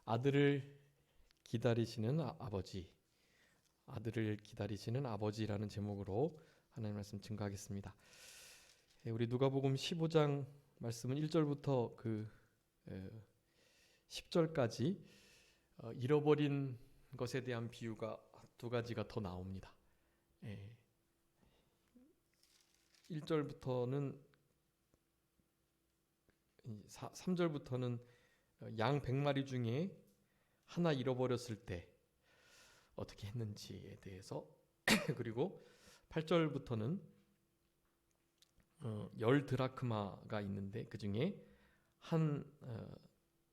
아들을 기다리시는 아버지, 아들을 기다리시는 아버지라는 제목으로 하나님 말씀 증거하겠습니다. 우리 누가복음 15장 말씀은 1절부터 10절까지 잃어버린 것에 대한 비유가 두 가지가 더 나옵니다. 1절부터는 3절부터는 양 100마리 중에 하나 잃어버렸을 때 어떻게 했는지에 대해서 그리고 8절부터는 10드라크마가 있는데 그 중에 한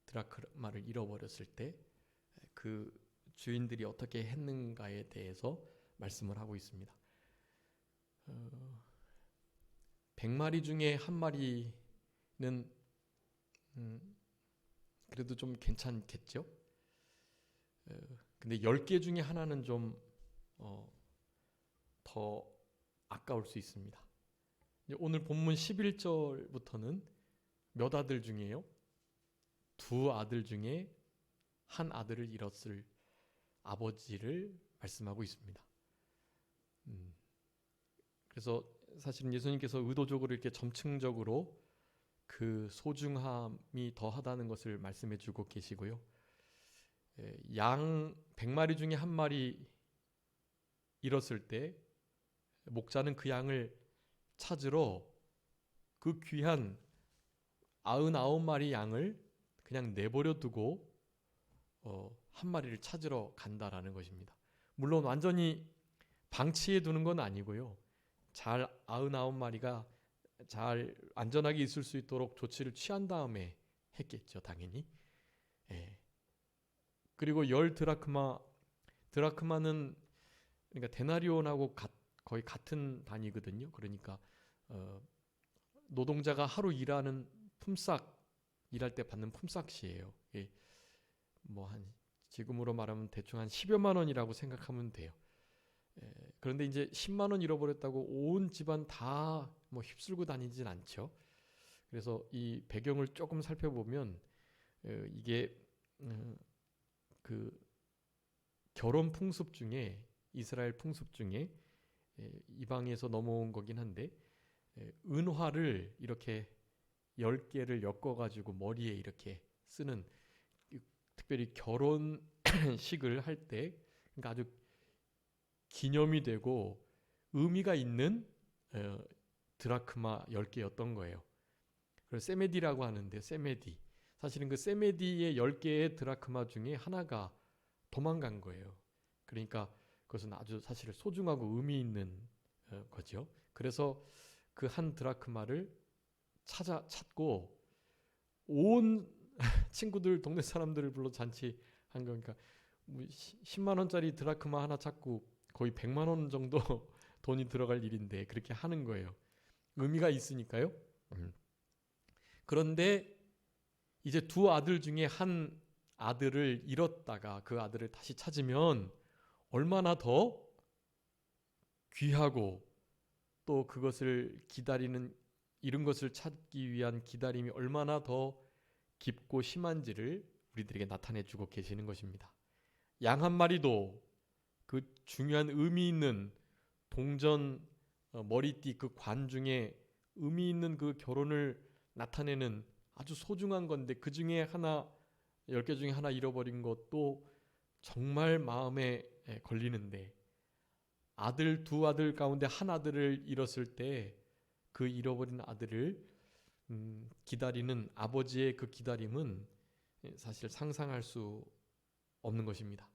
드라크마를 잃어버렸을 때 그 주인들이 어떻게 했는가에 대해서 말씀을 하고 있습니다. 100마리 중에 한 마리는 그래도 좀 괜찮겠죠? 근데 10개 중에 하나는 좀 더 아까울 수 있습니다. 오늘 본문 11절부터는 몇 아들 중에요? 두 아들 중에 한 아들을 잃었을 아버지를 말씀하고 있습니다. 그래서 사실은 예수님께서 의도적으로 이렇게 점층적으로 그 소중함이 더하다는 것을 말씀해 주고 계시고요. 양 100마리 중에 한 마리 잃었을 때 목자는 그 양을 찾으러 그 귀한 99마리 양을 그냥 내버려 두고 한 마리를 찾으러 간다라는 것입니다. 물론 완전히 방치해 두는 건 아니고요. 잘 99마리가 잘 안전하게 있을 수 있도록 조치를 취한 다음에 했겠죠, 당연히. 그리고 10드라크마는 그러니까 데나리온하고 거의 같은 단위거든요. 그러니까 노동자가 하루 일하는 일할 때 받는 품삯이에요. 뭐 한 지금으로 말하면 대충 한 10여만 원이라고 생각하면 돼요. 그런데 이제 10만 원 잃어버렸다고 온 집안 다 뭐 휩쓸고 다니진 않죠. 그래서 이 배경을 조금 살펴보면 이게 그 결혼 풍습 중에 이스라엘 풍습 중에 이방에서 넘어온 거긴 한데 은화를 이렇게 10개를 엮어가지고 머리에 이렇게 쓰는 특별히 결혼식을 할 때 그러니까 아주 기념이 되고 의미가 있는 드라크마 10개였던 거예요. 그래서 세메디라고 하는데 세메디 사실은 그 세메디의 10개의 드라크마 중에 하나가 도망간 거예요. 그러니까 그것은 아주 사실 소중하고 의미 있는 거죠. 그래서 그 한 드라크마를 찾고 온 친구들 동네 사람들을 불러 잔치한 거니까 10만 원짜리 드라크마 하나 찾고 거의 100만 원 정도 돈이 들어갈 일인데 그렇게 하는 거예요. 의미가 있으니까요. 그런데 이제 두 아들 중에 한 아들을 잃었다가 그 아들을 다시 찾으면 얼마나 더 귀하고 또 그것을 기다리는 잃은 것을 찾기 위한 기다림이 얼마나 더 깊고 심한지를 우리들에게 나타내 주고 계시는 것입니다. 양 한 마리도 그 중요한 의미 있는 동전 머리띠 그 관 중에 의미 있는 그 결혼을 나타내는 아주 소중한 건데 그 중에 하나 10개 중에 하나 잃어버린 것도 정말 마음에 걸리는데 두 아들 가운데 한 아들을 잃었을 때 그 잃어버린 아들을 기다리는 아버지의 그 기다림은 사실 상상할 수 없는 것입니다.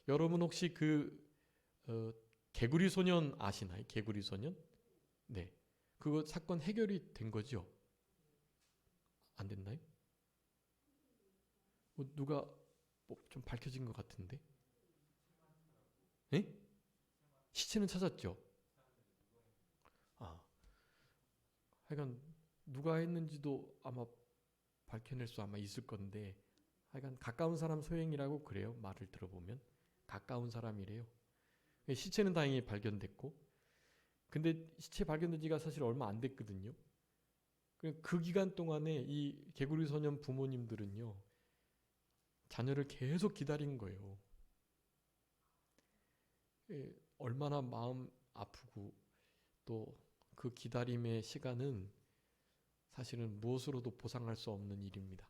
여러분 혹시 개구리 소년 아시나요? 개구리 소년? 네. 그거 사건 해결이 된 거죠? 안 됐나요? 누가 좀 밝혀진 것 같은데? 에? 시체는 찾았죠? 아, 하여간 누가 했는지도 아마 밝혀낼 수 아마 있을 건데 하여간 가까운 사람 소행이라고 그래요. 말을 들어보면 가까운 사람이래요. 시체는 다행히 발견됐고 근데 시체 발견된 지가 사실 얼마 안 됐거든요. 그 기간 동안에 이 개구리 소년 부모님들은요 자녀를 계속 기다린 거예요. 얼마나 마음 아프고 또 그 기다림의 시간은 사실은 무엇으로도 보상할 수 없는 일입니다.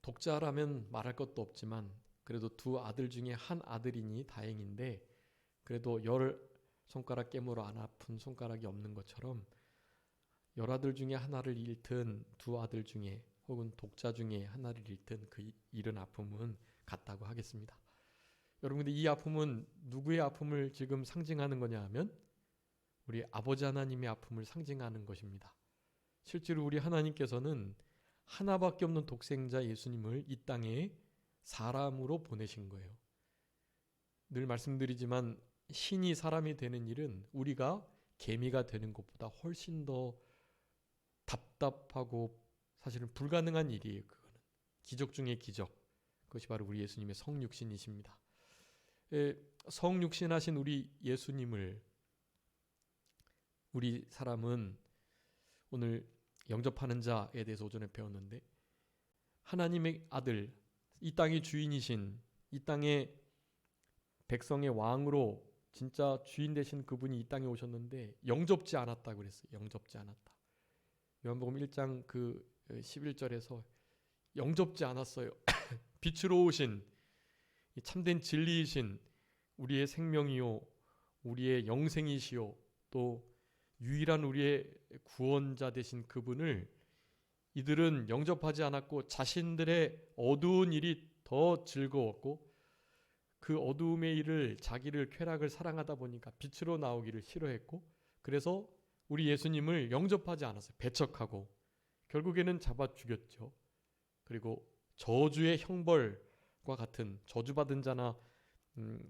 독자라면 말할 것도 없지만 그래도 두 아들 중에 한 아들이니 다행인데 그래도 10손가락 깨물어 안 아픈 손가락이 없는 것처럼 10아들 중에 하나를 잃든 두 아들 중에 혹은 독자 중에 하나를 잃든 그 잃은 아픔은 같다고 하겠습니다. 여러분, 근데 이 아픔은 누구의 아픔을 지금 상징하는 거냐 하면 우리 아버지 하나님의 아픔을 상징하는 것입니다. 실제로 우리 하나님께서는 하나밖에 없는 독생자 예수님을 이 땅에 사람으로 보내신 거예요. 늘 말씀드리지만 신이 사람이 되는 일은 우리가 개미가 되는 것보다 훨씬 더 답답하고 사실은 불가능한 일이에요. 그거는 기적 중의 기적. 그것이 바로 우리 예수님의 성육신이십니다. 성육신하신 우리 예수님을 우리 사람은 오늘 영접하는 자에 대해서 오전에 배웠는데 하나님의 아들, 이 땅의 주인이신, 이 땅의 백성의 왕으로 진짜 주인 되신 그분이 이 땅에 오셨는데 영접지 않았다고 그랬어요. 영접지 않았다. 요한복음 1장 그 11절에서 영접지 않았어요. 빛으로 오신 참된 진리이신 우리의 생명이요 우리의 영생이시요 또 유일한 우리의 구원자 되신 그분을 이들은 영접하지 않았고 자신들의 어두운 일이 더 즐거웠고 그 어두움의 일을 자기를 쾌락을 사랑하다 보니까 빛으로 나오기를 싫어했고 그래서 우리 예수님을 영접하지 않았어요. 배척하고 결국에는 잡아 죽였죠. 그리고 저주의 형벌과 같은 저주받은 자나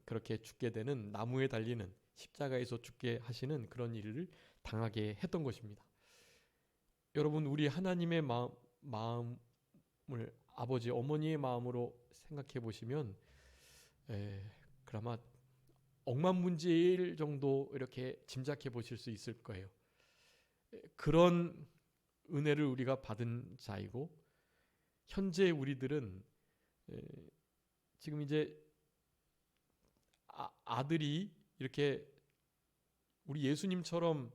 그렇게 죽게 되는 나무에 달리는 십자가에서 죽게 하시는 그런 일을 당하게 했던 것입니다. 여러분, 우리 하나님의 마음을 아버지 어머니의 마음으로 생각해 보시면 그나마 억만문제일 정도 이렇게 짐작해 보실 수 있을 거예요. 그런 은혜를 우리가 받은 자이고 현재 우리들은 지금 이제 아들이 이렇게 우리 예수님처럼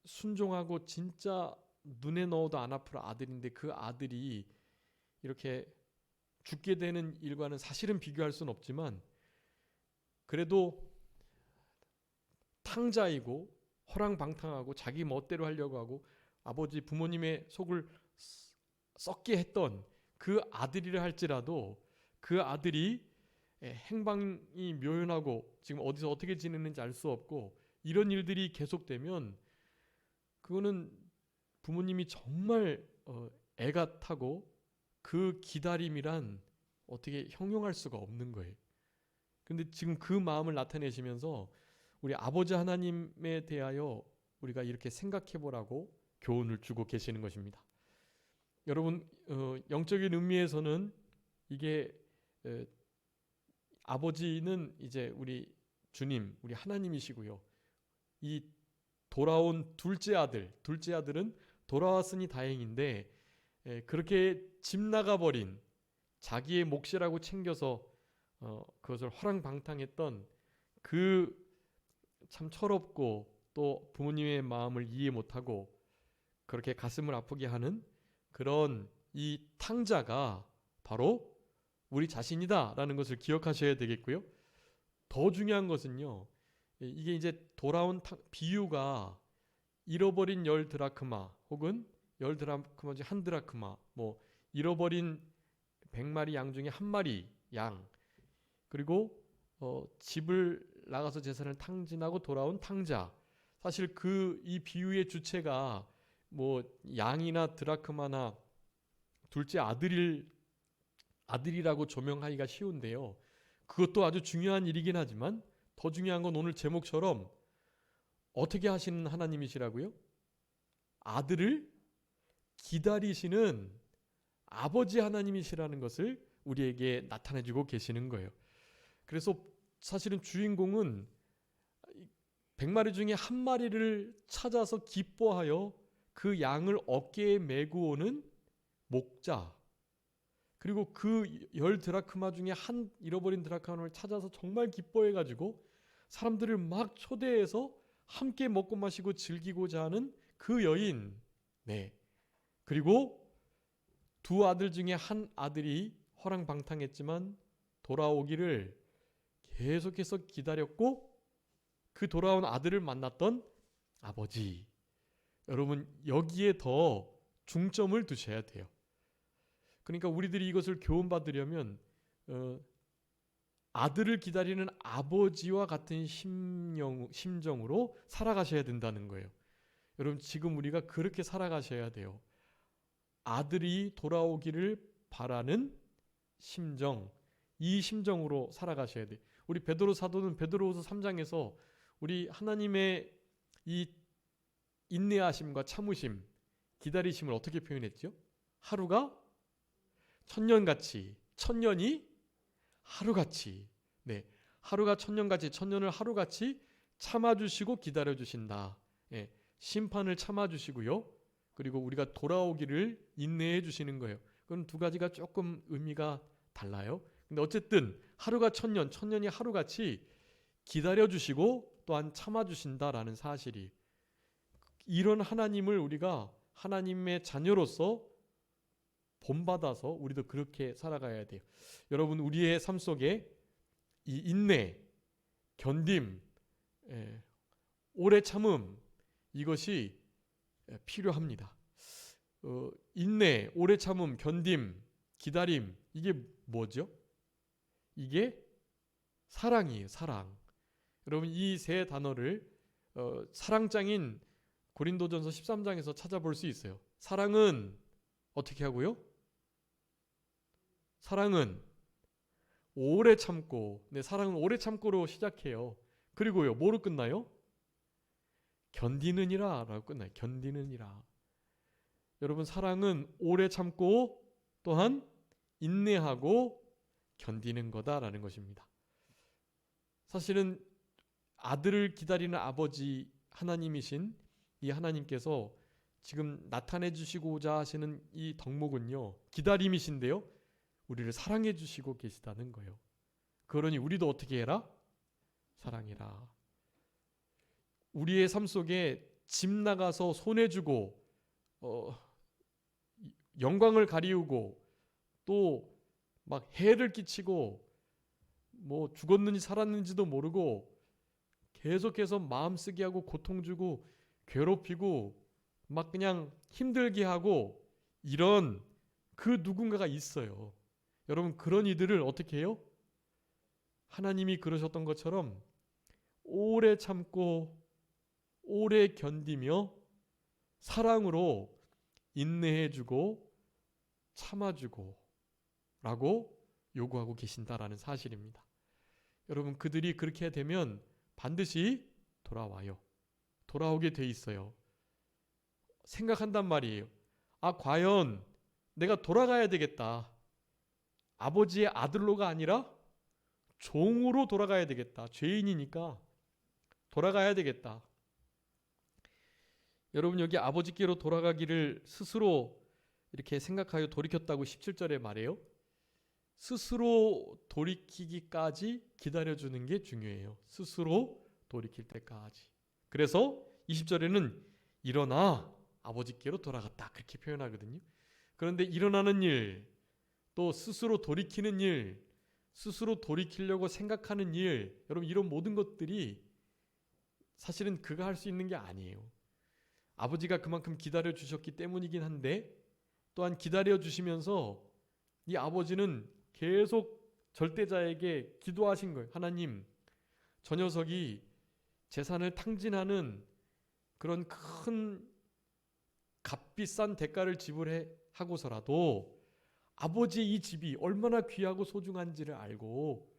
순종하고 진짜 눈에 넣어도 안 아플 아들인데 그 아들이 이렇게 죽게 되는 일과는 사실은 비교할 수는 없지만 그래도 탕자이고 허랑방탕하고 자기 멋대로 하려고 하고 아버지 부모님의 속을 썩게 했던 그 아들이라 할지라도 그 아들이 행방이 묘연하고 지금 어디서 어떻게 지내는지 알 수 없고 이런 일들이 계속되면 그거는 부모님이 정말 애가 타고 그 기다림이란 어떻게 형용할 수가 없는 거예요. 그런데 지금 그 마음을 나타내시면서 우리 아버지 하나님에 대하여 우리가 이렇게 생각해 보라고 교훈을 주고 계시는 것입니다. 여러분, 영적인 의미에서는 이게 아버지는 이제 우리 주님, 우리 하나님이시고요. 이 돌아온 둘째 아들은 돌아왔으니 다행인데 그렇게 집 나가버린 자기의 몫이라고 챙겨서 그것을 허랑방탕했던 그 참 철없고 또 부모님의 마음을 이해 못하고 그렇게 가슴을 아프게 하는 그런 이 탕자가 바로 우리 자신이다라는 것을 기억하셔야 되겠고요. 더 중요한 것은요. 이게 이제 돌아온 비유가 잃어버린 10드라크마 혹은 10드라크마 중 1드라크마 뭐 잃어버린 100마리 양 중에 1마리 양 그리고 집을 나가서 재산을 탕진하고 돌아온 탕자 사실 이 비유의 주체가 뭐 양이나 드라크마나 둘째 아들이라고 조명하기가 쉬운데요. 그것도 아주 중요한 일이긴 하지만 더 중요한 건 오늘 제목처럼 어떻게 하시는 하나님이시라고요? 아들을 기다리시는 아버지 하나님이시라는 것을 우리에게 나타내주고 계시는 거예요. 그래서 사실은 주인공은 100마리 중에 1마리를 찾아서 기뻐하여 그 양을 어깨에 메고 오는 목자, 그리고 그 10드라크마 중에 한 잃어버린 드라크마를 찾아서 정말 기뻐해가지고 사람들을 막 초대해서 함께 먹고 마시고 즐기고자 하는 그 여인. 네. 그리고 두 아들 중에 한 아들이 허랑방탕했지만 돌아오기를 계속해서 기다렸고 그 돌아온 아들을 만났던 아버지. 여러분, 여기에 더 중점을 두셔야 돼요. 그러니까 우리들이 이것을 교훈받으려면 아들을 기다리는 아버지와 같은 심정으로 살아가셔야 된다는 거예요. 여러분, 지금 우리가 그렇게 살아가셔야 돼요. 아들이 돌아오기를 바라는 심정, 이 심정으로 살아가셔야 돼요. 우리 베드로 사도는 베드로후서 3장에서 우리 하나님의 이 인내하심과 참으심, 기다리심을 어떻게 표현했죠? 하루가 천년같이, 천년이 하루같이. 네, 하루가 천년같이, 천년을 하루같이 참아주시고 기다려주신다. 네, 심판을 참아주시고요. 그리고 우리가 돌아오기를 인내해 주시는 거예요. 그건 두 가지가 조금 의미가 달라요. 근데 어쨌든 하루가 천년, 천년이 하루같이 기다려주시고 또한 참아주신다라는 사실이, 이런 하나님을 우리가 하나님의 자녀로서 본받아서 우리도 그렇게 살아가야 돼요. 여러분, 우리의 삶 속에 이 인내, 견딤, 오래 참음, 이것이 필요합니다. 인내, 오래 참음, 견딤, 기다림, 이게 뭐죠? 이게 사랑이에요. 사랑. 여러분, 이 세 단어를 사랑장인 고린도전서 13장에서 찾아볼 수 있어요. 사랑은 어떻게 하고요? 사랑은 오래 참고, 네, 사랑은 오래 참고로 시작해요. 그리고요, 뭐로 끝나요? 견디느니라 라고 끝나요. 견디느니라. 여러분, 사랑은 오래 참고 또한 인내하고 견디는 거다라는 것입니다. 사실은 아들을 기다리는 아버지 하나님이신 이 하나님께서 지금 나타내 주시고자 하시는 이 덕목은요, 기다림이신데요, 우리를 사랑해 주시고 계시다는 거예요. 그러니 우리도 어떻게 해라? 사랑해라. 우리의 삶 속에 집 나가서 손해주고 영광을 가리우고 또 막 해를 끼치고 뭐 죽었는지 살았는지도 모르고 계속해서 마음 쓰게 하고 고통 주고 괴롭히고 막 그냥 힘들게 하고 이런 그 누군가가 있어요. 여러분, 그런 이들을 어떻게 해요? 하나님이 그러셨던 것처럼 오래 참고 오래 견디며 사랑으로 인내해주고 참아주고 라고 요구하고 계신다라는 사실입니다. 여러분, 그들이 그렇게 되면 반드시 돌아와요. 돌아오게 돼 있어요. 생각한단 말이에요. 아, 과연 내가 돌아가야 되겠다. 아버지의 아들로가 아니라 종으로 돌아가야 되겠다. 죄인이니까 돌아가야 되겠다. 여러분, 여기 아버지께로 돌아가기를 스스로 이렇게 생각하여 돌이켰다고 17절에 말해요. 스스로 돌이키기까지 기다려주는 게 중요해요. 스스로 돌이킬 때까지. 그래서 20절에는 일어나 아버지께로 돌아갔다, 그렇게 표현하거든요. 그런데 일어나는 일, 또 스스로 돌이키는 일, 스스로 돌이키려고 생각하는 일, 여러분, 이런 모든 것들이 사실은 그가 할 수 있는 게 아니에요. 아버지가 그만큼 기다려 주셨기 때문이긴 한데, 또한 기다려 주시면서 이 아버지는 계속 절대자에게 기도하신 거예요. 하나님, 저 녀석이 재산을 탕진하는 그런 큰 값비싼 대가를 지불하고서라도 아버지의 이 집이 얼마나 귀하고 소중한지를 알고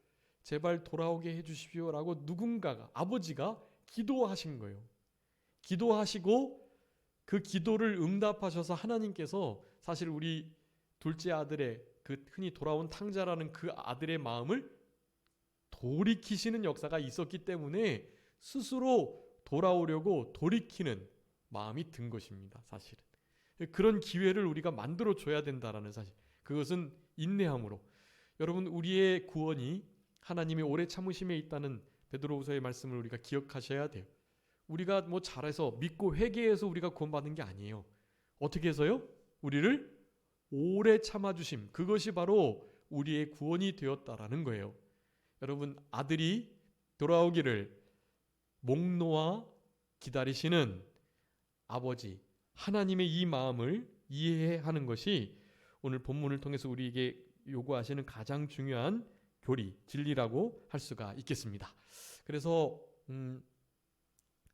제발 돌아오게 해주십시오라고 누군가가, 아버지가 기도하신 거예요. 기도하시고 그 기도를 응답하셔서 하나님께서 사실 우리 둘째 아들의 그 흔히 돌아온 탕자라는 그 아들의 마음을 돌이키시는 역사가 있었기 때문에 스스로 돌아오려고 돌이키는 마음이 든 것입니다. 사실은 그런 기회를 우리가 만들어 줘야 된다라는 사실, 그것은 인내함으로. 여러분, 우리의 구원이 하나님의 오래 참으심에 있다는 베드로후서의 말씀을 우리가 기억하셔야 돼요. 우리가 뭐 잘해서 믿고 회개해서 우리가 구원받는 게 아니에요. 어떻게 해서요? 우리를 오래 참아주심, 그것이 바로 우리의 구원이 되었다라는 거예요. 여러분, 아들이 돌아오기를 목 놓아 기다리시는 아버지 하나님의 이 마음을 이해하는 것이 오늘 본문을 통해서 우리에게 요구하시는 가장 중요한 교리, 진리라고 할 수가 있겠습니다. 그래서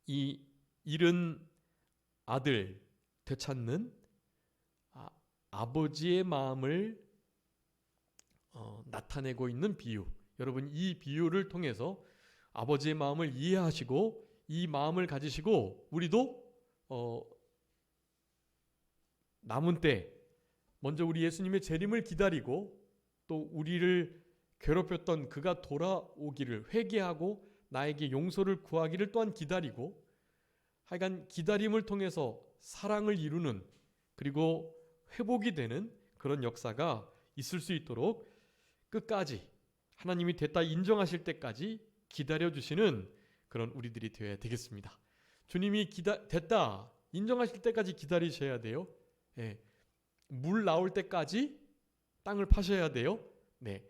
이 잃은 아들 되찾는 아버지의 마음을 나타내고 있는 비유. 여러분, 이 비유를 통해서 아버지의 마음을 이해하시고 이 마음을 가지시고 우리도 남은 때 먼저 우리 예수님의 재림을 기다리고 또 우리를 괴롭혔던 그가 돌아오기를 회개하고 나에게 용서를 구하기를 또한 기다리고, 하여간 기다림을 통해서 사랑을 이루는, 그리고 회복이 되는 그런 역사가 있을 수 있도록 끝까지 하나님이 됐다 인정하실 때까지 기다려주시는 그런 우리들이 되어야 되겠습니다. 주님이 됐다 인정하실 때까지 기다리셔야 돼요. 예. 물 나올 때까지 땅을 파셔야 돼요. 네.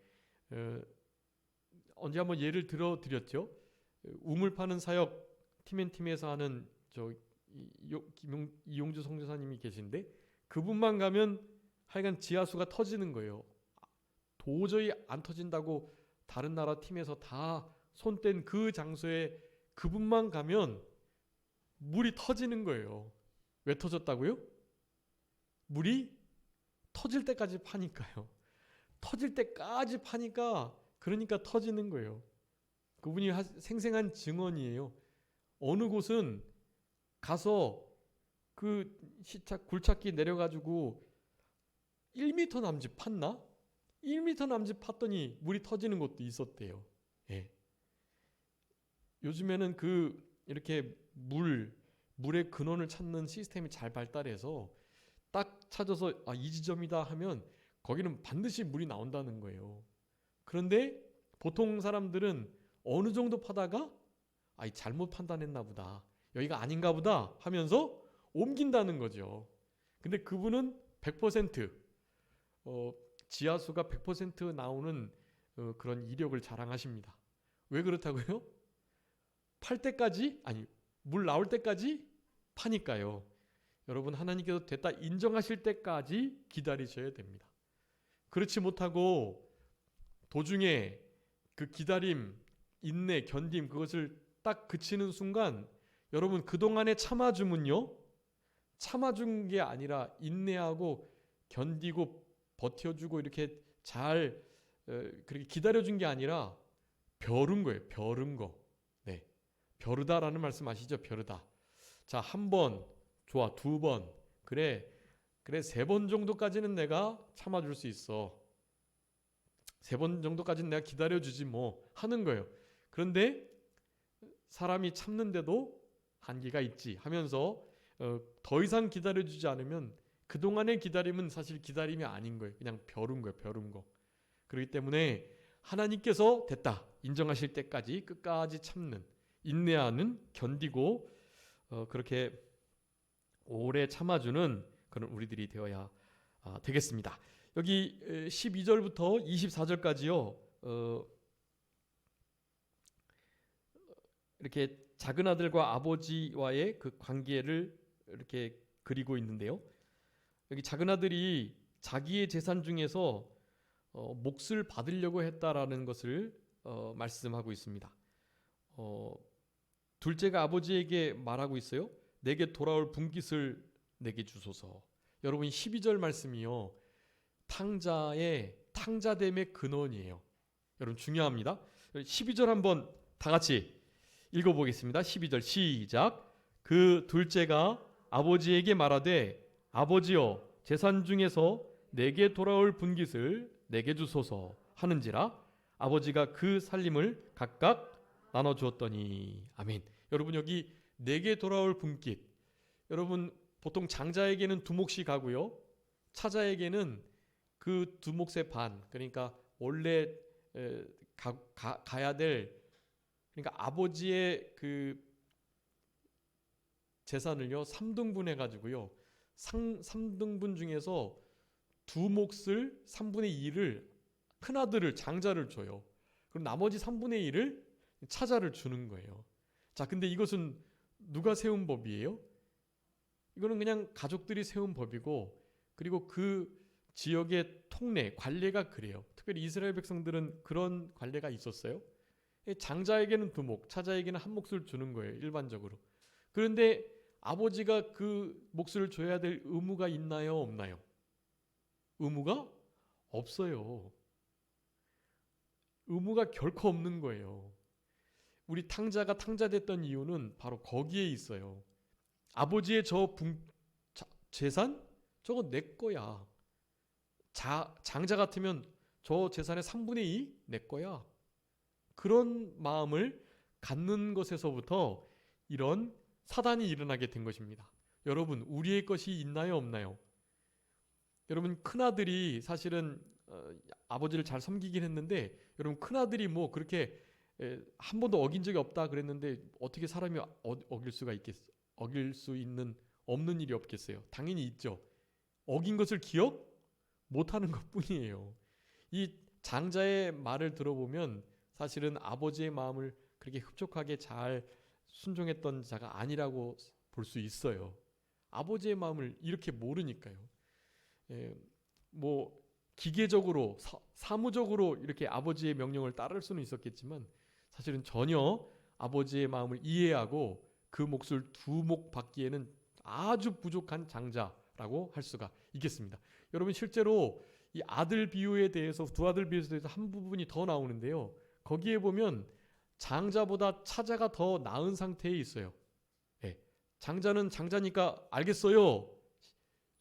언제 한번 예를 들어 드렸죠. 우물 파는 사역 팀앤팀에서 하는 이용주 선교사님이 계신데, 그분만 가면 하여간 지하수가 터지는 거예요. 도저히 안 터진다고 다른 나라 팀에서 다 손뗀 그 장소에 그분만 가면 물이 터지는 거예요. 왜 터졌다고요? 물이 터질 때까지 파니까요. 터질 때까지 파니까, 그러니까 터지는 거예요. 그분이 생생한 증언이에요. 어느 곳은 가서 그 굴착기 내려가지고 1m 남짓 팠나? 1m 남짓 팠더니 물이 터지는 곳도 있었대요. 예. 요즘에는 이렇게 물의 근원을 찾는 시스템이 잘 발달해서 딱 찾아서 이 지점이다 하면 거기는 반드시 물이 나온다는 거예요. 그런데 보통 사람들은 어느 정도 파다가 잘못 판단했나 보다, 여기가 아닌가 보다 하면서 옮긴다는 거죠. 근데 그분은 100% 지하수가 100% 나오는 그런 이력을 자랑하십니다. 왜 그렇다고요? 팔 때까지, 물 나올 때까지 파니까요. 여러분, 하나님께서 됐다 인정하실 때까지 기다리셔야 됩니다. 그렇지 못하고 도중에 그 기다림, 인내, 견딤, 그것을 딱 그치는 순간, 여러분, 그동안의 참아줌은요, 참아준 게 아니라 인내하고 견디고 버텨주고 이렇게 잘 그렇게 기다려준 게 아니라 벼른 거예요. 벼른 거. 네, 벼르다라는 말씀 아시죠? 벼르다. 자, 한 번, 좋아, 두 번, 그래 3번 정도까지는 내가 참아줄 수 있어. 3번 정도까지는 내가 기다려주지 뭐 하는 거예요. 그런데 사람이 참는데도 한계가 있지 하면서 더 이상 기다려주지 않으면 그동안의 기다림은 사실 기다림이 아닌 거예요. 그냥 벼른 거예요. 벼른 거. 그렇기 때문에 하나님께서 됐다 인정하실 때까지 끝까지 참는, 인내하는, 견디고 그렇게 오래 참아주는 그런 우리들이 되어야 되겠습니다. 여기 12절부터 24절까지요. 이렇게 작은 아들과 아버지와의 그 관계를 이렇게 그리고 있는데요. 여기 작은 아들이 자기의 재산 중에서 몫을 받으려고 했다라는 것을 말씀하고 있습니다. 둘째가 아버지에게 말하고 있어요. 내게 돌아올 분깃을 내게 주소서. 여러분, 12절 말씀이요, 탕자됨의 근원이에요. 여러분, 중요합니다. 12절 한번 다 같이 읽어보겠습니다. 12절 시작. 그 둘째가 아버지에게 말하되 아버지여, 재산 중에서 내게 돌아올 분깃을 내게 주소서 하는지라. 아버지가 그 살림을 각각 나눠주었더니. 아멘. 여러분, 여기 내게 돌아올 분깃, 여러분 보통 장자에게는 2몫이 가고요, 차자에게는 그 두 몫의 반, 그러니까 원래 가야 될, 그러니까 아버지의 그 재산을요 3등분 해가지고요 3등분 중에서 두 몫을 3분의 2를 큰아들을 장자를 줘요. 그럼 나머지 3분의 1을 차자를 주는 거예요. 자, 근데 이것은 누가 세운 법이에요? 이거는 그냥 가족들이 세운 법이고, 그리고 그 지역의 통례, 관례가 그래요. 특별히 이스라엘 백성들은 그런 관례가 있었어요. 장자에게는 두 몫, 차자에게는 한 몫을 주는 거예요, 일반적으로. 그런데 아버지가 그 몫을 줘야 될 의무가 있나요, 없나요? 의무가 없어요. 의무가 결코 없는 거예요. 우리 탕자가 탕자됐던 이유는 바로 거기에 있어요. 아버지의 재산? 저거 내 거야. 장자 같으면 저 재산의 3분의 2 내 거야. 그런 마음을 갖는 것에서부터 이런 사단이 일어나게 된 것입니다. 여러분, 우리의 것이 있나요, 없나요? 여러분, 큰아들이 사실은 아버지를 잘 섬기긴 했는데, 여러분, 큰아들이 뭐 그렇게 한 번도 어긴 적이 없다 그랬는데 어떻게 사람이 어길 수 있는 없는 일이 없겠어요? 당연히 있죠. 어긴 것을 기억 못하는 것뿐이에요. 이 장자의 말을 들어보면 사실은 아버지의 마음을 그렇게 흡족하게 잘 순종했던 자가 아니라고 볼 수 있어요. 아버지의 마음을 이렇게 모르니까요. 뭐 기계적으로 사무적으로 이렇게 아버지의 명령을 따를 수는 있었겠지만 사실은 전혀 아버지의 마음을 이해하고 그 몫을 두 몫 받기에는 아주 부족한 장자라고 할 수가 있겠습니다. 여러분, 실제로 이 아들 비유에 대해서, 두 아들 비유에 대해서 한 부분이 더 나오는데요. 거기에 보면 장자보다 차자가 더 나은 상태에 있어요. 네. 장자는 장자니까 알겠어요.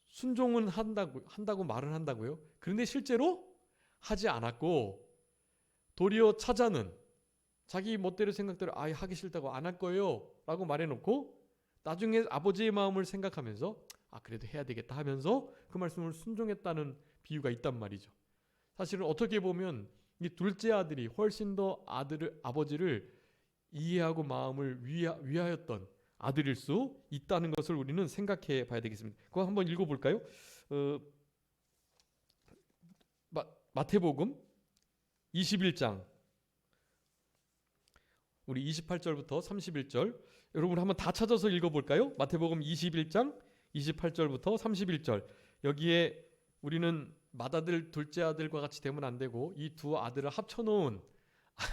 순종은 한다고 말은 한다고요. 그런데 실제로 하지 않았고, 도리어 차자는 자기 멋대로 생각대로 하기 싫다고 안 할 거예요 라고 말해놓고 나중에 아버지의 마음을 생각하면서 그래도 해야 되겠다 하면서 그 말씀을 순종했다는 비유가 있단 말이죠. 사실은 어떻게 보면 이 둘째 아들이 훨씬 더 아버지를 이해하고 마음을 위하였던 아들일 수 있다는 것을 우리는 생각해 봐야 되겠습니다. 그거 한번 읽어볼까요? 마태복음 21장 우리 28절부터 31절 여러분 한번 다 찾아서 읽어볼까요? 마태복음 21장 28절부터 31절. 여기에 우리는 맏아들 둘째 아들과 같이 되면 안 되고 이 두 아들을 합쳐놓은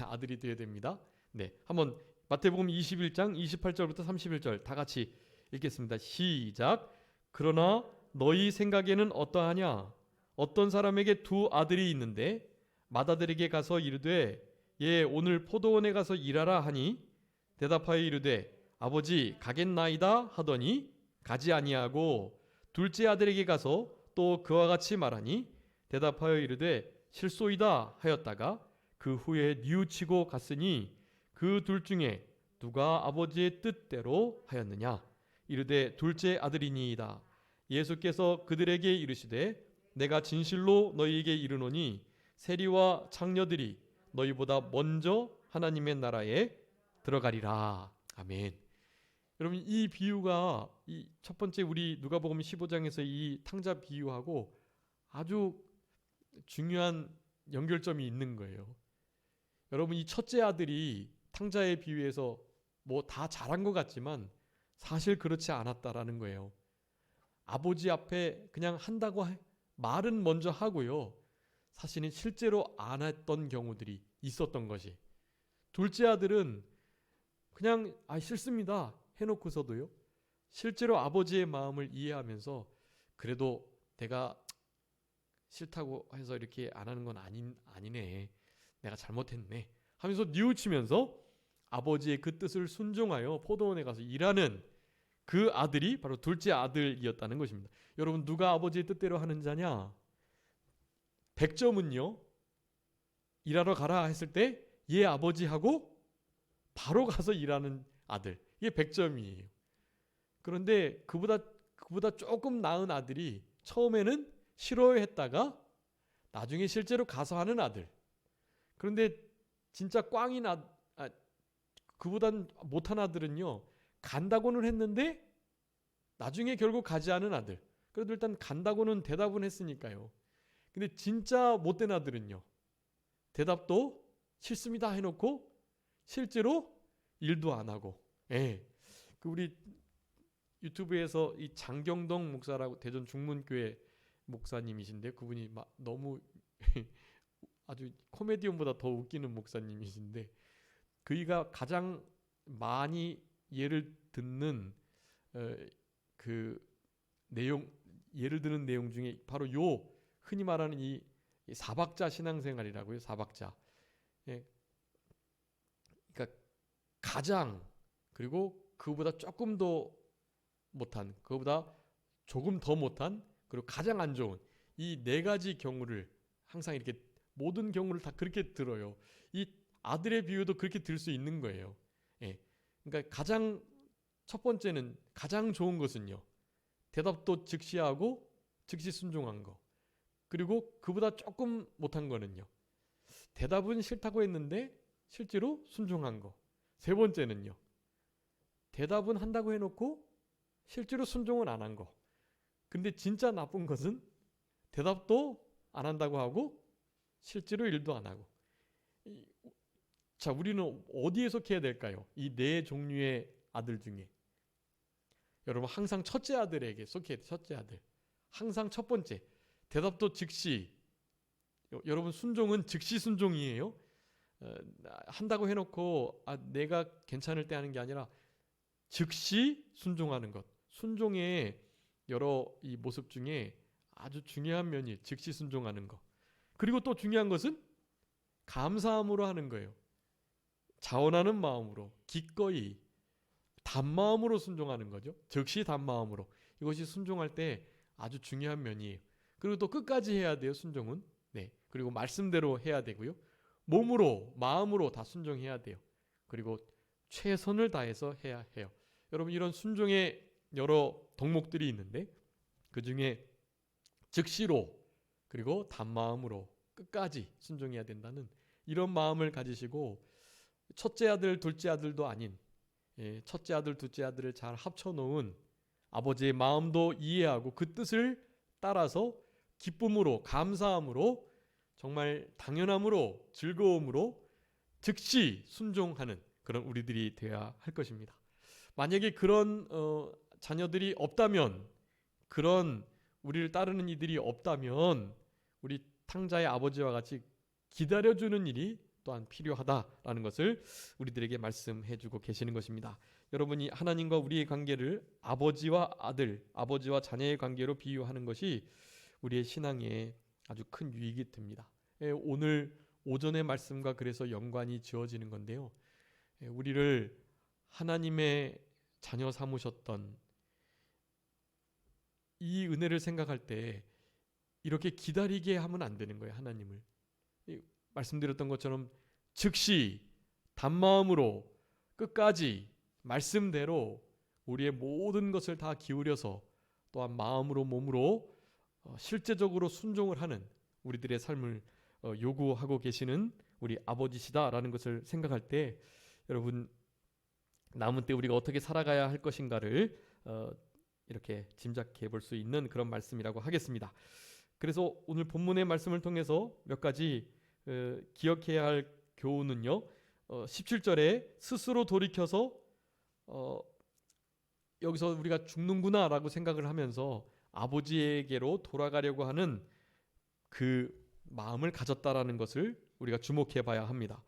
아들이 되어야 됩니다. 네, 한번 마태복음 21장 28절부터 31절 다 같이 읽겠습니다. 시작. 그러나 너희 생각에는 어떠하냐? 어떤 사람에게 두 아들이 있는데 맏아들에게 가서 이르되 예 오늘 포도원에 가서 일하라 하니 대답하여 이르되 아버지 가겠나이다 하더니 가지 아니하고 둘째 아들에게 가서 또 그와 같이 말하니 대답하여 이르되 실소이다 하였다가 그 후에 뉘우치고 갔으니 그 둘 중에 누가 아버지의 뜻대로 하였느냐? 이르되 둘째 아들이니이다. 예수께서 그들에게 이르시되 내가 진실로 너희에게 이르노니 세리와 창녀들이 너희보다 먼저 하나님의 나라에 들어가리라. 아멘. 여러분, 이 비유가 이 첫 번째 우리 누가복음 15장에서 이 탕자 비유하고 아주 중요한 연결점이 있는 거예요. 여러분, 이 첫째 아들이 탕자의 비유에서 뭐 다 잘한 것 같지만 사실 그렇지 않았다라는 거예요. 아버지 앞에 그냥 한다고 말은 먼저 하고요. 사실은 실제로 안 했던 경우들이 있었던 것이. 둘째 아들은 그냥 싫습니다 해놓고서도요. 실제로 아버지의 마음을 이해하면서 그래도 내가 싫다고 해서 이렇게 안 하는 건 아니네. 내가 잘못했네. 하면서 뉘우치면서 아버지의 그 뜻을 순종하여 포도원에 가서 일하는 그 아들이 바로 둘째 아들이었다는 것입니다. 여러분, 누가 아버지의 뜻대로 하는 자냐? 100점은요. 일하러 가라 했을 때 얘 아버지하고 바로 가서 일하는 아들. 이게 100점이에요. 그런데 그보다 조금 나은 아들이 처음에는 싫어했다가 나중에 실제로 가서 하는 아들. 그런데 진짜 꽝인 그보단 못한 아들은요, 간다고는 했는데 나중에 결국 가지 않은 아들. 그래도 일단 간다고는 대답은 했으니까요. 근데 진짜 못된 아들은요, 대답도 싫습니다 해놓고 실제로 일도 안 하고. 예. 그 우리 유튜브에서 이 장경동 목사라고 대전 중문교회 목사님이신데, 그분이 막 너무 아주 코미디언보다 더 웃기는 목사님이신데, 그이가 가장 많이 예를 듣는 그 내용, 예를 드는 내용 중에 바로 요 흔히 말하는 이 사박자 신앙생활이라고요. 사박자. 예. 그러니까 가장, 그리고 그보다 조금 더 못한, 그보다 조금 더 못한, 그리고 가장 안 좋은 이 네 가지 경우를 항상 이렇게 모든 경우를 다 그렇게 들어요. 이 아들의 비유도 그렇게 들 수 있는 거예요. 예. 그러니까 가장 첫 번째는, 가장 좋은 것은요, 대답도 즉시 하고 즉시 순종한 거. 그리고 그보다 조금 못한 거는요, 대답은 싫다고 했는데 실제로 순종한 거. 세 번째는요, 대답은 한다고 해놓고 실제로 순종은 안 한 거. 근데 진짜 나쁜 것은 대답도 안 한다고 하고 실제로 일도 안 하고. 자, 우리는 어디에 속해야 될까요? 이 네 종류의 아들 중에. 여러분, 항상 첫째 아들에게 속해야 돼요. 첫째 아들. 항상 첫 번째. 대답도 즉시. 여러분, 순종은 즉시 순종이에요. 한다고 해놓고 내가 괜찮을 때 하는 게 아니라 즉시 순종하는 것. 순종의 여러 이 모습 중에 아주 중요한 면이 즉시 순종하는 것. 그리고 또 중요한 것은 감사함으로 하는 거예요. 자원하는 마음으로, 기꺼이 단마음으로 순종하는 거죠. 즉시 단마음으로. 이것이 순종할 때 아주 중요한 면이에요. 그리고 또 끝까지 해야 돼요. 순종은. 네. 그리고 말씀대로 해야 되고요. 몸으로, 마음으로 다 순종해야 돼요. 그리고 최선을 다해서 해야 해요. 여러분, 이런 순종의 여러 덕목들이 있는데, 그 중에 즉시로, 그리고 단마음으로 끝까지 순종해야 된다는 이런 마음을 가지시고, 첫째 아들, 둘째 아들도 아닌, 첫째 아들, 둘째 아들을 잘 합쳐놓은 아버지의 마음도 이해하고 그 뜻을 따라서 기쁨으로, 감사함으로, 정말 당연함으로, 즐거움으로 즉시 순종하는 그런 우리들이 되어야 할 것입니다. 만약에 그런 자녀들이 없다면, 그런 우리를 따르는 이들이 없다면, 우리 탕자의 아버지와 같이 기다려주는 일이 또한 필요하다라는 것을 우리들에게 말씀해주고 계시는 것입니다. 여러분이 하나님과 우리의 관계를 아버지와 아들, 아버지와 자녀의 관계로 비유하는 것이 우리의 신앙에 아주 큰 유익이 됩니다. 오늘 오전의 말씀과 그래서 연관이 지어지는 건데요. 우리를 하나님의 자녀 삼으셨던 이 은혜를 생각할 때 이렇게 기다리게 하면 안 되는 거예요. 하나님을. 말씀드렸던 것처럼 즉시 단마음으로 끝까지 말씀대로 우리의 모든 것을 다 기울여서, 또한 마음으로 몸으로 실제적으로 순종을 하는 우리들의 삶을 요구하고 계시는 우리 아버지시다라는 것을 생각할 때, 여러분, 남은 때 우리가 어떻게 살아가야 할 것인가를 이렇게 짐작해 볼 수 있는 그런 말씀이라고 하겠습니다. 그래서 오늘 본문의 말씀을 통해서 몇 가지 기억해야 할 교훈은요, 17절에 스스로 돌이켜서 여기서 우리가 죽는구나 라고 생각을 하면서 아버지에게로 돌아가려고 하는 그 마음을 가졌다라는 것을 우리가 주목해 봐야 합니다.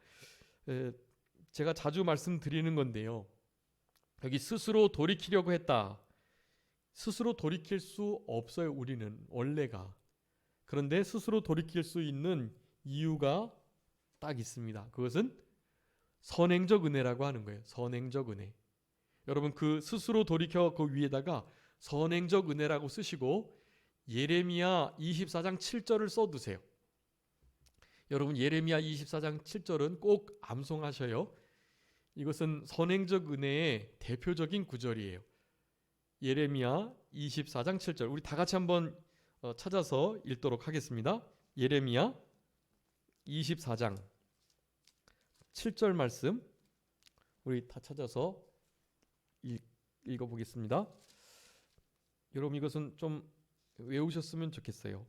제가 자주 말씀드리는 건데요, 여기 스스로 돌이키려고 했다. 스스로 돌이킬 수 없어요. 우리는 원래가. 그런데 스스로 돌이킬 수 있는 이유가 딱 있습니다. 그것은 선행적 은혜라고 하는 거예요. 선행적 은혜. 여러분, 그 스스로 돌이켜 그 위에다가 선행적 은혜라고 쓰시고 예레미야 24장 7절을 써두세요. 여러분, 예레미야 24장 7절은 꼭 암송하셔요. 이것은 선행적 은혜의 대표적인 구절이에요. 예레미야 24장 7절. 우리 다 같이 한번 찾아서 읽도록 하겠습니다. 예레미야 24장 7절 말씀 우리 다 찾아서 읽어보겠습니다. 여러분 이것은 좀 외우셨으면 좋겠어요.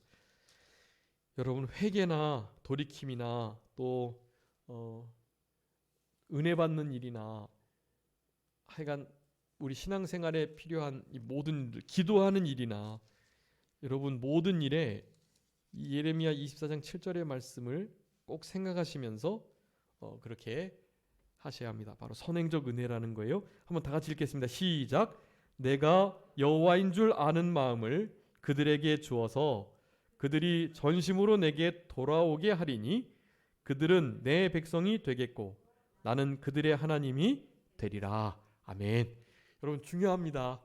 여러분 회개나 돌이킴이나 또 은혜 받는 일이나 하여간 우리 신앙생활에 필요한 이 모든 일, 기도하는 일이나 여러분 모든 일에 이 예레미야 24장 7절의 말씀을 꼭 생각하시면서 그렇게 하셔야 합니다. 바로 선행적 은혜라는 거예요. 한번 다 같이 읽겠습니다. 시작. 내가 여호와인 줄 아는 마음을 그들에게 주어서 그들이 전심으로 내게 돌아오게 하리니 그들은 내 백성이 되겠고 나는 그들의 하나님이 되리라. 아멘. 여러분 중요합니다.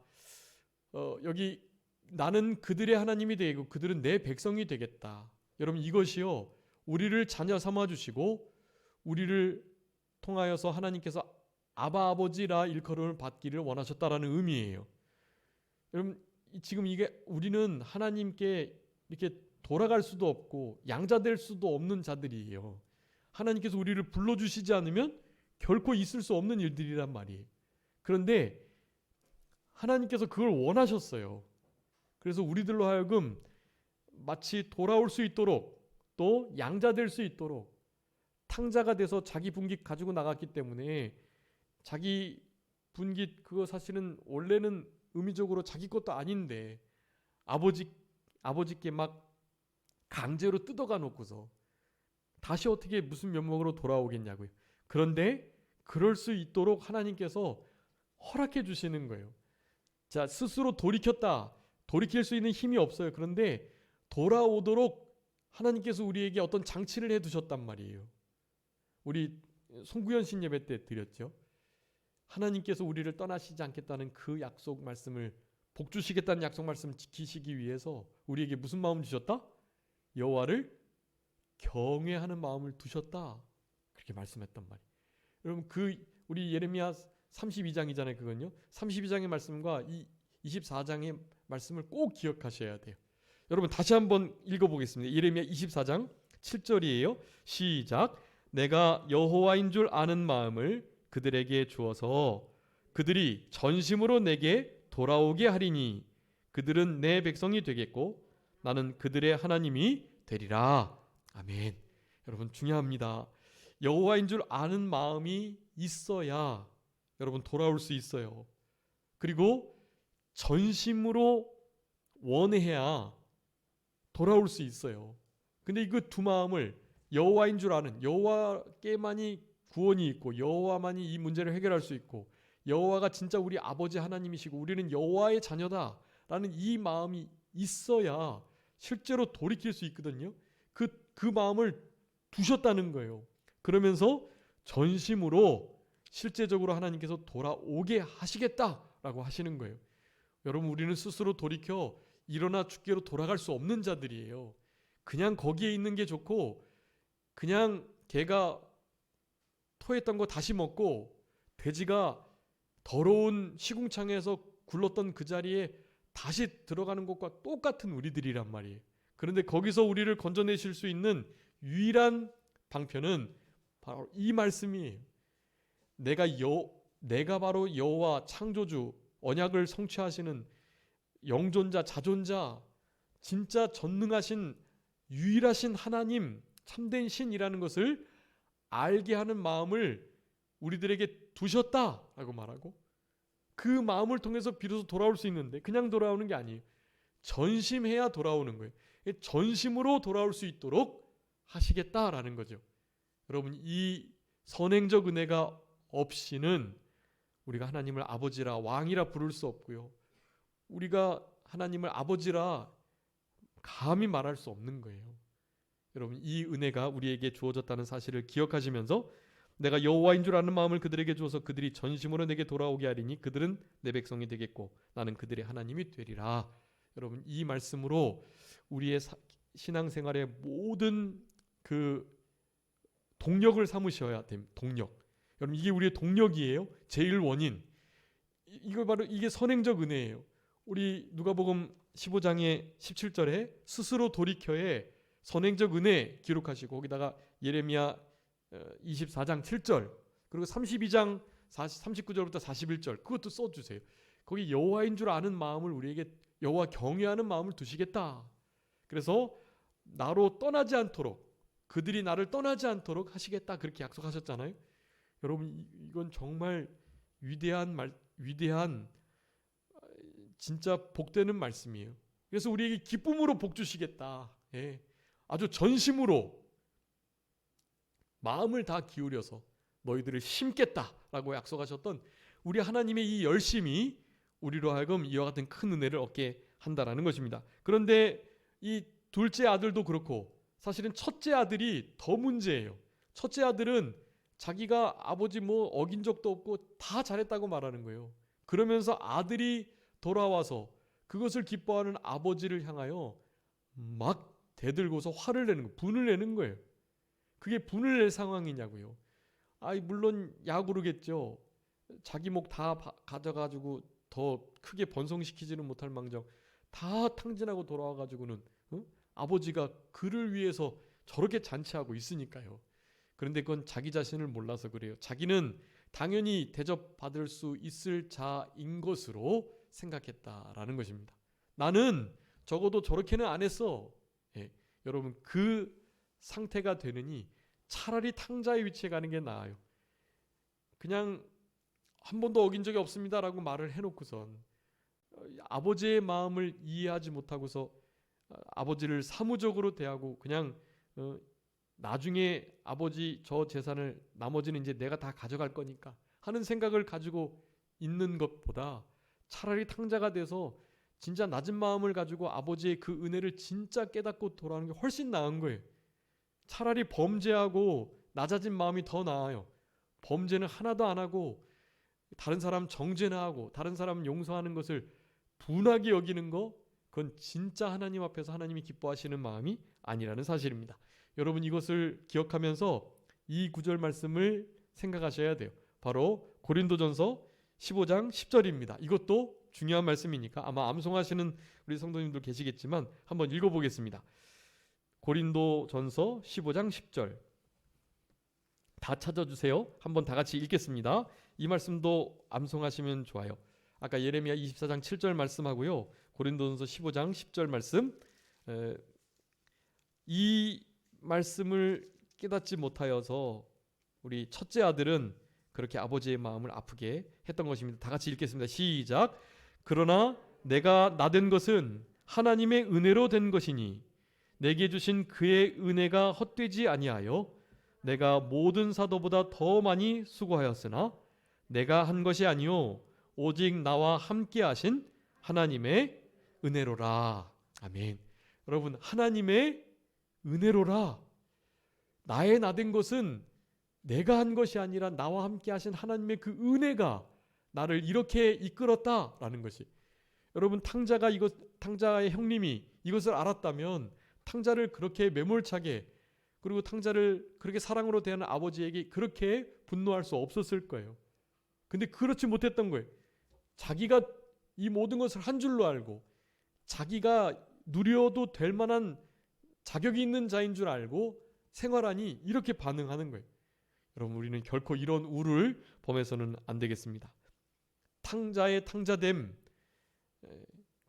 여기 나는 그들의 하나님이 되고 그들은 내 백성이 되겠다. 여러분 이것이요 우리를 자녀 삼아 주시고 우리를 통하여서 하나님께서 아바 아버지라 일컬음을 받기를 원하셨다라는 의미예요. 여러분 지금 이게 우리는 하나님께 이렇게 돌아갈 수도 없고 양자될 수도 없는 자들이에요. 하나님께서 우리를 불러주시지 않으면 결코 있을 수 없는 일들이란 말이에요. 그런데 하나님께서 그걸 원하셨어요. 그래서 우리들로 하여금 마치 돌아올 수 있도록 또 양자될 수 있도록 탕자가 돼서 자기 분깃 가지고 나갔기 때문에 자기 분깃 그거 사실은 원래는 의미적으로 자기 것도 아닌데 아버지께 막 강제로 뜯어가 놓고서 다시 어떻게 무슨 면목으로 돌아오겠냐고요. 그런데 그럴 수 있도록 하나님께서 허락해 주시는 거예요. 자, 스스로 돌이켰다. 돌이킬 수 있는 힘이 없어요. 그런데 돌아오도록 하나님께서 우리에게 어떤 장치를 해두셨단 말이에요. 우리 송구현 신 예배 때 드렸죠. 하나님께서 우리를 떠나시지 않겠다는 그 약속 말씀을 복 주시겠다는 약속 말씀을 지키시기 위해서 우리에게 무슨 마음을 주셨다? 여호와를 경외하는 마음을 두셨다. 그렇게 말씀했단 말이에요. 여러분 우리 예레미야 32장이잖아요. 그건요. 32장의 말씀과 이 24장의 말씀을 꼭 기억하셔야 돼요. 여러분 다시 한번 읽어보겠습니다. 예레미야 24장 7절이에요. 시작. 내가 여호와인 줄 아는 마음을 그들에게 주어서 그들이 전심으로 내게 돌아오게 하리니 그들은 내 백성이 되겠고 나는 그들의 하나님이 되리라. 아멘. 여러분 중요합니다. 여호와인 줄 아는 마음이 있어야 여러분 돌아올 수 있어요. 그리고 전심으로 원해야 돌아올 수 있어요. 근데 그 두 마음을 여호와인 줄 아는 여호와께만이 구원이 있고 여호와만이 이 문제를 해결할 수 있고 여호와가 진짜 우리 아버지 하나님이시고 우리는 여호와의 자녀다라는 이 마음이 있어야 실제로 돌이킬 수 있거든요. 그 마음을 두셨다는 거예요. 그러면서 전심으로 실제적으로 하나님께서 돌아오게 하시겠다라고 하시는 거예요. 여러분 우리는 스스로 돌이켜 일어나 주께로 돌아갈 수 없는 자들이에요. 그냥 거기에 있는 게 좋고 그냥 개가 토했던 거 다시 먹고 돼지가 더러운 시궁창에서 굴렀던 그 자리에 다시 들어가는 것과 똑같은 우리들이란 말이에요. 그런데 거기서 우리를 건져내실 수 있는 유일한 방편은 바로 이 말씀이에요. 내가 바로 여호와 창조주 언약을 성취하시는 영존자 자존자 진짜 전능하신 유일하신 하나님 참된 신이라는 것을 알게 하는 마음을 우리들에게 두셨다라고 말하고 그 마음을 통해서 비로소 돌아올 수 있는데 그냥 돌아오는 게 아니에요. 전심해야 돌아오는 거예요. 전심으로 돌아올 수 있도록 하시겠다라는 거죠. 여러분 이 선행적 은혜가 없이는 우리가 하나님을 아버지라 왕이라 부를 수 없고요. 우리가 하나님을 아버지라 감히 말할 수 없는 거예요. 여러분 이 은혜가 우리에게 주어졌다는 사실을 기억하시면서 내가 여호와인 줄 아는 마음을 그들에게 주어서 그들이 전심으로 내게 돌아오게 하리니 그들은 내 백성이 되겠고 나는 그들의 하나님이 되리라. 여러분 이 말씀으로 우리의 신앙생활의 모든 그 동력을 삼으셔야 됩니다. 동력. 여러분 이게 우리의 동력이에요. 제일 원인. 이거 바로 이게 선행적 은혜예요. 우리 누가복음 15장의 17절에 스스로 돌이켜에 선행적 은혜 기록하시고 거기다가 예레미야 24장 7절 그리고 32장 39절부터 41절 그것도 써주세요. 거기 여호와인 줄 아는 마음을 우리에게 여호와 경외하는 마음을 두시겠다. 그래서 나로 떠나지 않도록 그들이 나를 떠나지 않도록 하시겠다 그렇게 약속하셨잖아요. 여러분 이건 정말 위대한 진짜 복되는 말씀이에요. 그래서 우리에게 기쁨으로 복 주시겠다. 예. 아주 전심으로 마음을 다 기울여서 너희들을 심겠다라고 약속하셨던 우리 하나님의 이 열심이 우리로 하여금 이와 같은 큰 은혜를 얻게 한다라는 것입니다. 그런데 이 둘째 아들도 그렇고 사실은 첫째 아들이 더 문제예요. 첫째 아들은 자기가 아버지 뭐 어긴 적도 없고 다 잘했다고 말하는 거예요. 그러면서 아들이 돌아와서 그것을 기뻐하는 아버지를 향하여 막 대들고서 화를 내는 거예요. 분을 내는 거예요. 그게 분을 낼 상황이냐고요. 물론 야구르겠죠. 자기 목 다 가져가지고 더 크게 번성시키지는 못할 망정 다 탕진하고 돌아와가지고는 아버지가 그를 위해서 저렇게 잔치하고 있으니까요. 그런데 그건 자기 자신을 몰라서 그래요. 자기는 당연히 대접받을 수 있을 자인 것으로 생각했다라는 것입니다. 나는 적어도 저렇게는 안 했어. 예, 여러분 그 상태가 되느니 차라리 탕자의 위치에 가는 게 나아요. 그냥 한 번도 어긴 적이 없습니다라고 말을 해놓고선 아버지의 마음을 이해하지 못하고서 아버지를 사무적으로 대하고 그냥 나중에 아버지 저 재산을 나머지는 이제 내가 다 가져갈 거니까 하는 생각을 가지고 있는 것보다 차라리 탕자가 돼서 진짜 낮은 마음을 가지고 아버지의 그 은혜를 진짜 깨닫고 돌아오는 게 훨씬 나은 거예요. 차라리 범죄하고 낮아진 마음이 더 나아요. 범죄는 하나도 안 하고 다른 사람 정죄나 하고 다른 사람 용서하는 것을 분하게 여기는 거 그건 진짜 하나님 앞에서 하나님이 기뻐하시는 마음이 아니라는 사실입니다. 여러분 이것을 기억하면서 이 구절 말씀을 생각하셔야 돼요. 바로 고린도전서 15장 10절입니다. 이것도 중요한 말씀이니까 아마 암송하시는 우리 성도님들 계시겠지만 한번 읽어보겠습니다. 고린도전서 15장 10절 다 찾아주세요. 한번 다 같이 읽겠습니다. 이 말씀도 암송하시면 좋아요. 아까 예레미야 24장 7절 말씀하고요. 고린도전서 15장 10절 말씀 이 말씀을 깨닫지 못하여서 우리 첫째 아들은 그렇게 아버지의 마음을 아프게 했던 것입니다. 다 같이 읽겠습니다. 시작. 그러나 내가 나된 것은 하나님의 은혜로 된 것이니 내게 주신 그의 은혜가 헛되지 아니하여 내가 모든 사도보다 더 많이 수고하였으나 내가 한 것이 아니요 오직 나와 함께 하신 하나님의 은혜로라. 아멘. 여러분 하나님의 은혜로라. 나의 나된 것은 내가 한 것이 아니라 나와 함께 하신 하나님의 그 은혜가 나를 이렇게 이끌었다라는 것이. 여러분 탕자의 형님이 이것을 알았다면 탕자를 그렇게 매몰차게 그리고 탕자를 그렇게 사랑으로 대하는 아버지에게 그렇게 분노할 수 없었을 거예요. 근데 그렇지 못했던 거예요. 자기가 이 모든 것을 한 줄로 알고 자기가 누려도 될 만한 자격이 있는 자인 줄 알고 생활하니 이렇게 반응하는 거예요. 여러분 우리는 결코 이런 우를 범해서는 안 되겠습니다. 탕자의 탕자됨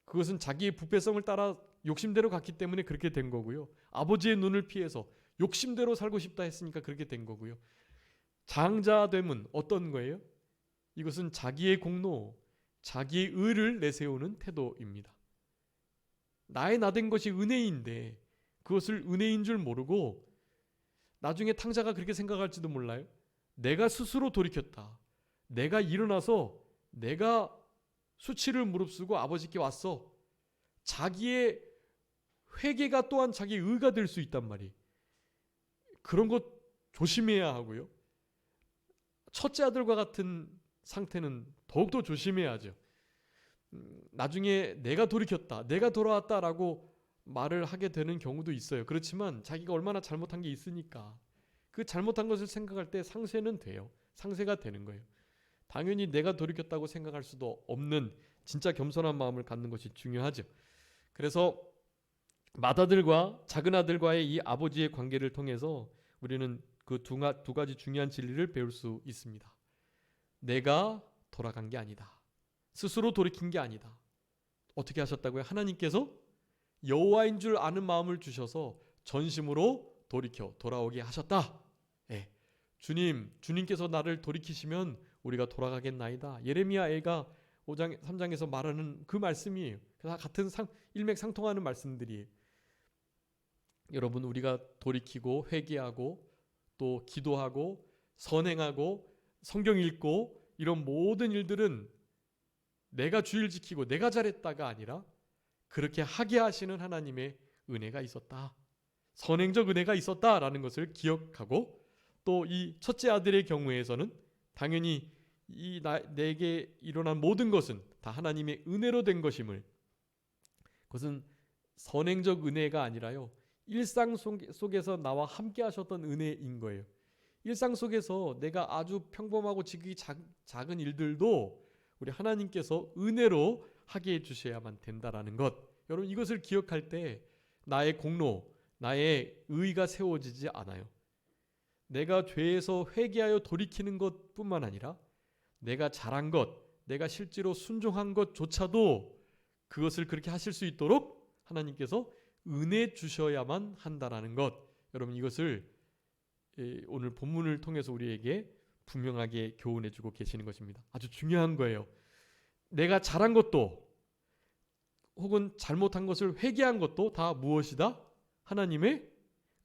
그것은 자기의 부패성을 따라 욕심대로 갔기 때문에 그렇게 된 거고요. 아버지의 눈을 피해서 욕심대로 살고 싶다 했으니까 그렇게 된 거고요. 장자됨은 어떤 거예요? 이것은 자기의 공로, 자기의 의를 내세우는 태도입니다. 나의 나된 것이 은혜인데 그것을 은혜인 줄 모르고 나중에 탕자가 그렇게 생각할지도 몰라요. 내가 스스로 돌이켰다. 내가 일어나서 내가 수치를 무릅쓰고 아버지께 왔어. 자기의 회개가 또한 자기의 의가 될 수 있단 말이에요. 그런 것 조심해야 하고요. 첫째 아들과 같은 상태는 더욱더 조심해야죠. 나중에 내가 돌이켰다, 내가 돌아왔다라고 말을 하게 되는 경우도 있어요. 그렇지만 자기가 얼마나 잘못한 게 있으니까 그 잘못한 것을 생각할 때 상쇄는 돼요. 상쇄가 되는 거예요. 당연히 내가 돌이켰다고 생각할 수도 없는 진짜 겸손한 마음을 갖는 것이 중요하죠. 그래서 맏아들과 작은 아들과의 이 아버지의 관계를 통해서 우리는 그 두 가지 중요한 진리를 배울 수 있습니다. 내가 돌아간 게 아니다. 스스로 돌이킨 게 아니다. 어떻게 하셨다고요? 하나님께서 여호와인 줄 아는 마음을 주셔서 전심으로 돌이켜 돌아오게 하셨다. 예. 주님께서 나를 돌이키시면 우리가 돌아가겠나이다. 예레미야 애가 5장 3장에서 말하는 그 말씀이에요. 다 같은 일맥상통하는 말씀들이에요. 여러분, 우리가 돌이키고 회개하고 또 기도하고 선행하고 성경 읽고 이런 모든 일들은 내가 주일 지키고 내가 잘했다가 아니라 그렇게 하게 하시는 하나님의 은혜가 있었다. 선행적 은혜가 있었다라는 것을 기억하고, 또 이 첫째 아들의 경우에서는 당연히 내게 일어난 모든 것은 다 하나님의 은혜로 된 것임을, 그것은 선행적 은혜가 아니라요, 일상 속에서 나와 함께 하셨던 은혜인 거예요. 일상 속에서 내가 아주 평범하고 지극히 작은 일들도 우리 하나님께서 은혜로 하게 해주셔야만 된다라는 것. 여러분, 이것을 기억할 때 나의 공로, 나의 의가 세워지지 않아요. 내가 죄에서 회개하여 돌이키는 것뿐만 아니라 내가 잘한 것, 내가 실제로 순종한 것조차도 그것을 그렇게 하실 수 있도록 하나님께서 은혜 주셔야만 한다라는 것. 여러분, 이것을 오늘 본문을 통해서 우리에게 분명하게 교훈해주고 계시는 것입니다. 아주 중요한 거예요. 내가 잘한 것도 혹은 잘못한 것을 회개한 것도 다 무엇이다? 하나님의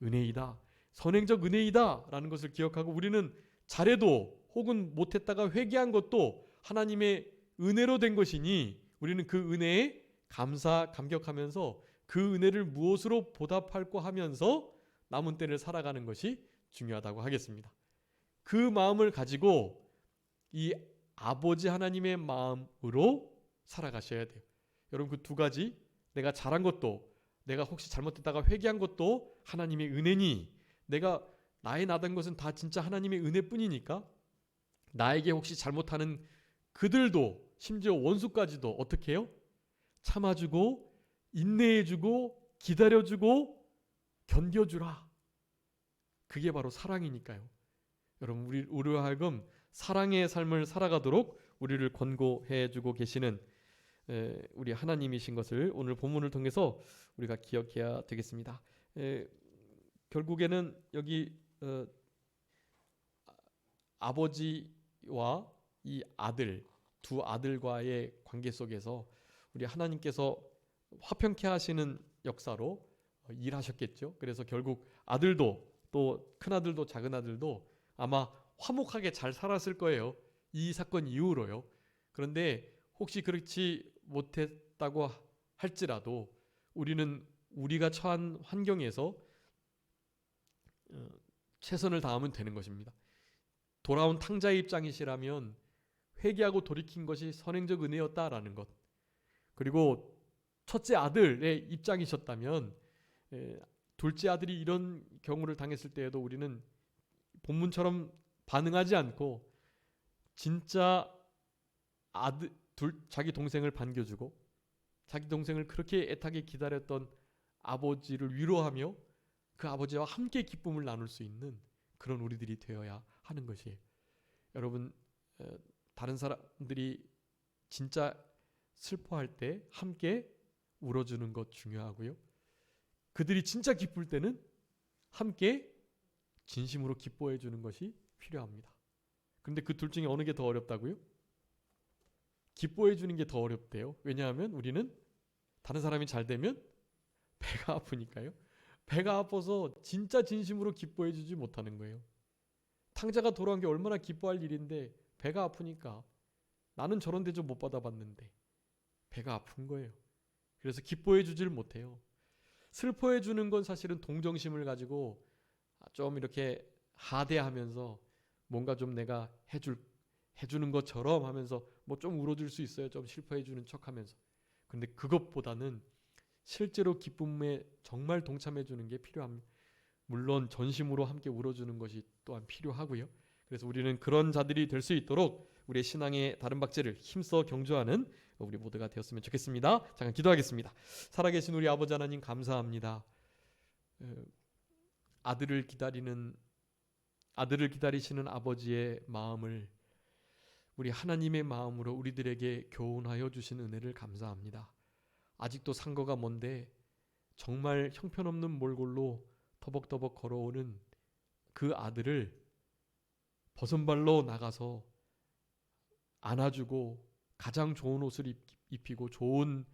은혜이다. 선행적 은혜이다 라는 것을 기억하고, 우리는 잘해도 혹은 못했다가 회개한 것도 하나님의 은혜로 된 것이니 우리는 그 은혜에 감격하면서 그 은혜를 무엇으로 보답할까 하면서 남은 때를 살아가는 것이 중요하다고 하겠습니다. 그 마음을 가지고 이 아버지 하나님의 마음으로 살아가셔야 돼요. 여러분, 그 두 가지, 내가 잘한 것도, 내가 혹시 잘못했다가 회개한 것도 하나님의 은혜니, 내가 나의 나던 것은 다 진짜 하나님의 은혜뿐이니까 나에게 혹시 잘못하는 그들도, 심지어 원수까지도 어떻게 해요? 참아주고 인내해주고 기다려주고 견뎌주라. 그게 바로 사랑이니까요. 여러분, 우리로 하여금 사랑의 삶을 살아가도록 우리를 권고해주고 계시는 우리 하나님이신 것을 오늘 본문을 통해서 우리가 기억해야 되겠습니다. 결국에는 여기 아버지와 이 두 아들과의 관계 속에서 우리 하나님께서 화평케 하시는 역사로 일하셨겠죠. 그래서 결국 아들도, 또 큰아들도 작은아들도 아마 화목하게 잘 살았을 거예요. 이 사건 이후로요. 그런데 혹시 그렇지 못했다고 할지라도 우리는 우리가 처한 환경에서 최선을 다하면 되는 것입니다. 돌아온 탕자의 입장이시라면 회개하고 돌이킨 것이 선행적 은혜였다라는 것, 그리고 첫째 아들의 입장이셨다면 둘째 아들이 이런 경우를 당했을 때에도 우리는 본문처럼 반응하지 않고 진짜 자기 동생을 반겨주고 자기 동생을 그렇게 애타게 기다렸던 아버지를 위로하며 그 아버지와 함께 기쁨을 나눌 수 있는 그런 우리들이 되어야 하는 것이에요. 여러분, 다른 사람들이 진짜 슬퍼할 때 함께 울어주는 것 중요하고요. 그들이 진짜 기쁠 때는 함께 진심으로 기뻐해 주는 것이 필요합니다. 그런데 그 둘 중에 어느 게 더 어렵다고요? 기뻐해 주는 게 더 어렵대요. 왜냐하면 우리는 다른 사람이 잘 되면 배가 아프니까요. 배가 아파서 진짜 진심으로 기뻐해 주지 못하는 거예요. 탕자가 돌아온 게 얼마나 기뻐할 일인데 배가 아프니까, 나는 저런 대접 못 받아봤는데 배가 아픈 거예요. 그래서 기뻐해 주질 못해요. 슬퍼해 주는 건 사실은 동정심을 가지고 좀 이렇게 하대하면서 뭔가 좀 내가 해주는 것처럼 하면서 뭐 좀 울어줄 수 있어요. 좀 슬퍼해 주는 척하면서. 근데 그것보다는 실제로 기쁨에 정말 동참해 주는 게 필요합니다. 물론 전심으로 함께 울어주는 것이 또한 필요하고요. 그래서 우리는 그런 자들이 될 수 있도록 우리의 신앙의 다른 박제를 힘써 경주하는 우리 모두가 되었으면 좋겠습니다. 잠깐 기도하겠습니다. 살아계신 우리 아버지 하나님 감사합니다. 아들을 기다리시는 아버지의 마음을 우리 하나님의 마음으로 우리들에게 교훈하여 주신 은혜를 감사합니다. 아직도 상거가 먼데 정말 형편없는 몰골로 터벅터벅 걸어오는 그 아들을 버선발로 나가서 안아주고 가장 좋은 옷을 입히고 좋은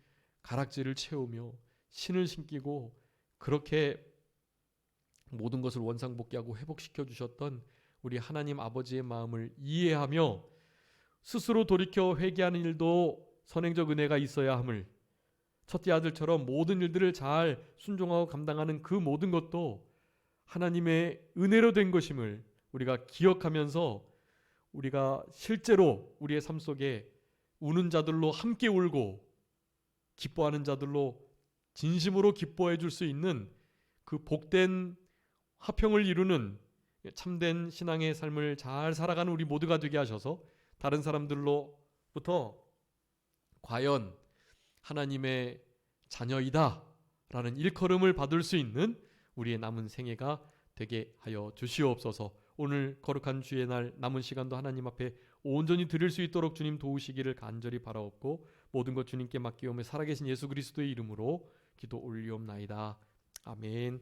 가락지를 채우며 신을 신기고 그렇게 모든 것을 원상복귀하고 회복시켜 주셨던 우리 하나님 아버지의 마음을 이해하며 스스로 돌이켜 회개하는 일도 선행적 은혜가 있어야 함을, 첫째 아들처럼 모든 일들을 잘 순종하고 감당하는 그 모든 것도 하나님의 은혜로 된 것임을 우리가 기억하면서 우리가 실제로 우리의 삶 속에 우는 자들로 함께 울고 기뻐하는 자들로 진심으로 기뻐해 줄 수 있는 그 복된 화평을 이루는 참된 신앙의 삶을 잘 살아가는 우리 모두가 되게 하셔서 다른 사람들로부터 과연 하나님의 자녀이다 라는 일컬음을 받을 수 있는 우리의 남은 생애가 되게 하여 주시옵소서. 오늘 거룩한 주의 날 남은 시간도 하나님 앞에 온전히 드릴 수 있도록 주님 도우시기를 간절히 바라옵고 모든 것 주님께 맡기오며 살아계신 예수 그리스도의 이름으로 기도 올리옵나이다. 아멘.